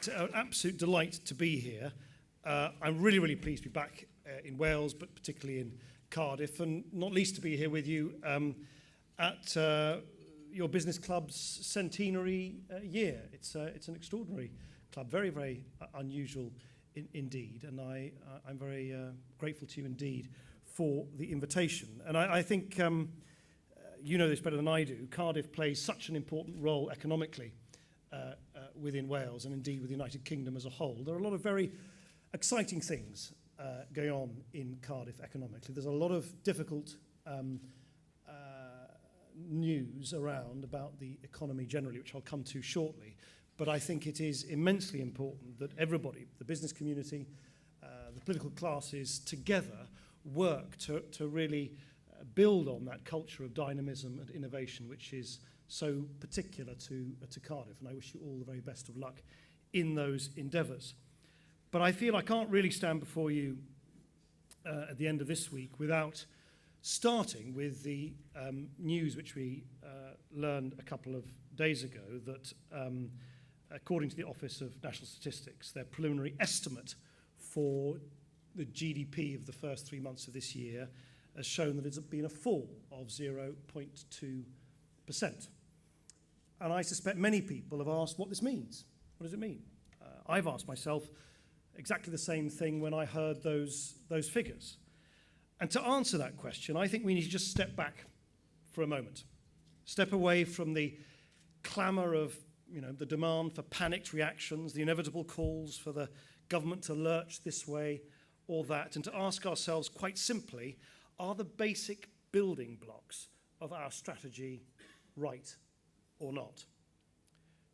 an absolute delight to be here. I'm really, really pleased to be back in Wales, but particularly in Cardiff, and not least to be here with you at your business club's centenary year. It's an extraordinary club, very, very unusual indeed, and I'm very grateful to you indeed for the invitation. And I think you know this better than I do. Cardiff plays such an important role economically within Wales and indeed with the United Kingdom as a whole. There are a lot of very exciting things going on in Cardiff economically. There's a lot of difficult news around about the economy generally, which I'll come to shortly. But I think it is immensely important that everybody, the business community, the political classes, together work to really build on that culture of dynamism and innovation, which is so particular to Cardiff. And I wish you all the very best of luck in those endeavours. But I feel I can't really stand before you at the end of this week without starting with the news which we learned a couple of days ago that according to the Office of National Statistics, their preliminary estimate for the GDP of the first 3 months of this year has shown that it's been a fall of 0.2%. And I suspect many people have asked what this means. What does it mean? I've asked myself exactly the same thing when I heard those figures. And to answer that question, I think we need to just step back for a moment. Step away from the clamour of, the demand for panicked reactions, the inevitable calls for the government to lurch this way or that, and to ask ourselves quite simply, are the basic building blocks of our strategy right or not?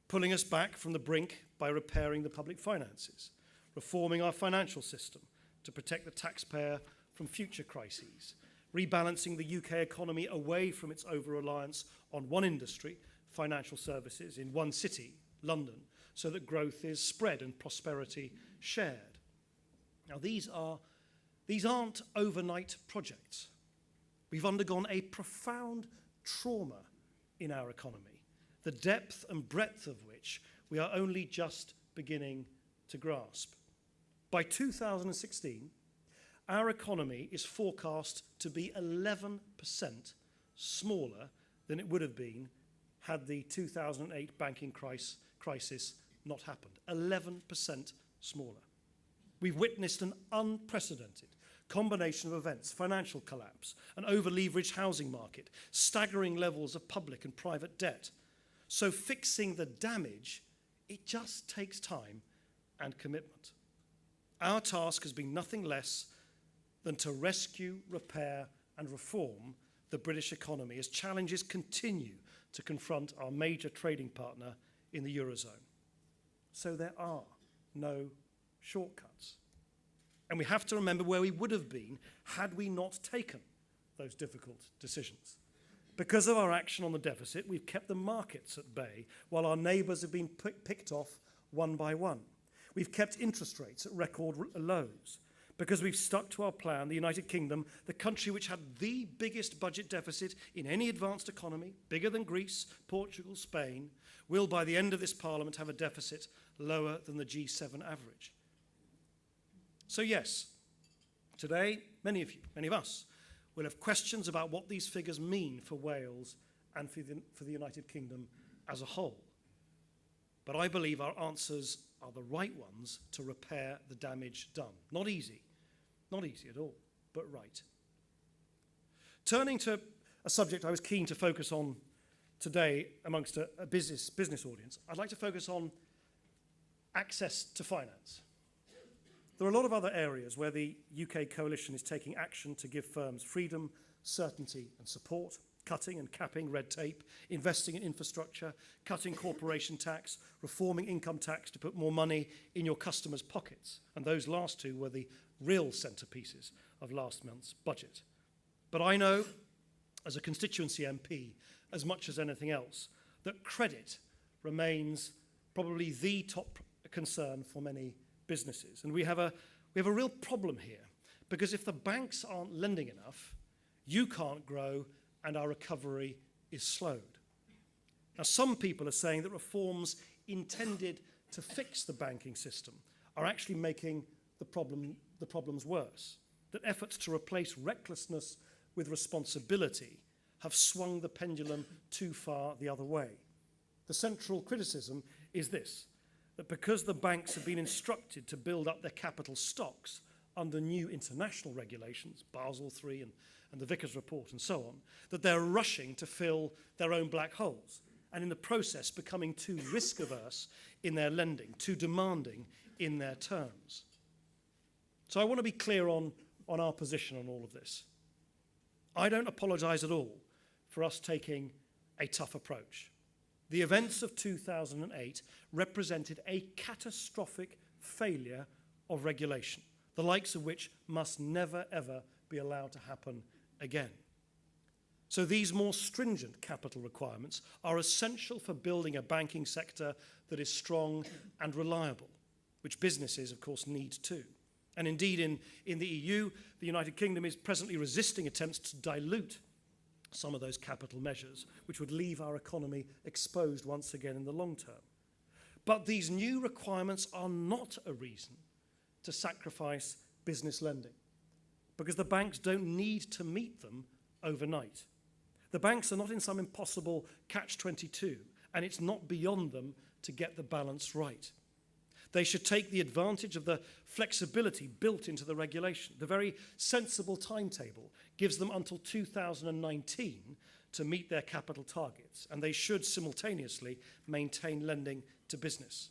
Pulling us back from the brink by repairing the public finances, reforming our financial system to protect the taxpayer from future crises, rebalancing the UK economy away from its over-reliance on one industry, financial services, in one city, London, so that growth is spread and prosperity shared. Now, these aren't overnight projects. We've undergone a profound trauma in our economy, the depth and breadth of which we are only just beginning to grasp. By 2016, our economy is forecast to be 11% smaller than it would have been had the 2008 banking crisis not happened. 11% smaller. We've witnessed an unprecedented combination of events: financial collapse, an over-leveraged housing market, staggering levels of public and private debt. So fixing the damage, it just takes time and commitment. Our task has been nothing less than to rescue, repair, and reform the British economy as challenges continue to confront our major trading partner in the Eurozone. So there are no shortcuts. And we have to remember where we would have been had we not taken those difficult decisions. Because of our action on the deficit, we've kept the markets at bay while our neighbours have been picked off one by one. We've kept interest rates at record lows. Because we've stuck to our plan, the United Kingdom, the country which had the biggest budget deficit in any advanced economy, bigger than Greece, Portugal, Spain, will by the end of this Parliament have a deficit lower than the G7 average. So yes, today, many of us, will have questions about what these figures mean for Wales and for the United Kingdom as a whole. But I believe our answers are the right ones to repair the damage done. Not easy at all, but right. Turning to a subject I was keen to focus on today amongst a business audience, I'd like to focus on access to finance. There are a lot of other areas where the UK coalition is taking action to give firms freedom, certainty and support, cutting and capping red tape, investing in infrastructure, cutting corporation tax, reforming income tax to put more money in your customers' pockets. And those last two were the real centerpieces of last month's budget. But I know, as a constituency MP, as much as anything else, that credit remains probably the top concern for many businesses. And we have a real problem here, because if the banks aren't lending enough, you can't grow and our recovery is slowed. Now, some people are saying that reforms intended to fix the banking system are actually making the problems worse. That efforts to replace recklessness with responsibility have swung the pendulum too far the other way. The central criticism is this, that because the banks have been instructed to build up their capital stocks under new international regulations, Basel III and the Vickers Report and so on, that they're rushing to fill their own black holes, and in the process becoming too risk-averse in their lending, too demanding in their terms. So I want to be clear on our position on all of this. I don't apologise at all for us taking a tough approach. The events of 2008 represented a catastrophic failure of regulation, the likes of which must never, ever be allowed to happen again. So these more stringent capital requirements are essential for building a banking sector that is strong and reliable, which businesses, of course, need too. And indeed, in the EU, the United Kingdom is presently resisting attempts to dilute some of those capital measures, which would leave our economy exposed once again in the long term. But these new requirements are not a reason to sacrifice business lending, because the banks don't need to meet them overnight. The banks are not in some impossible catch-22, and it's not beyond them to get the balance right. They should take the advantage of the flexibility built into the regulation. The very sensible timetable gives them until 2019 to meet their capital targets, and they should simultaneously maintain lending to business.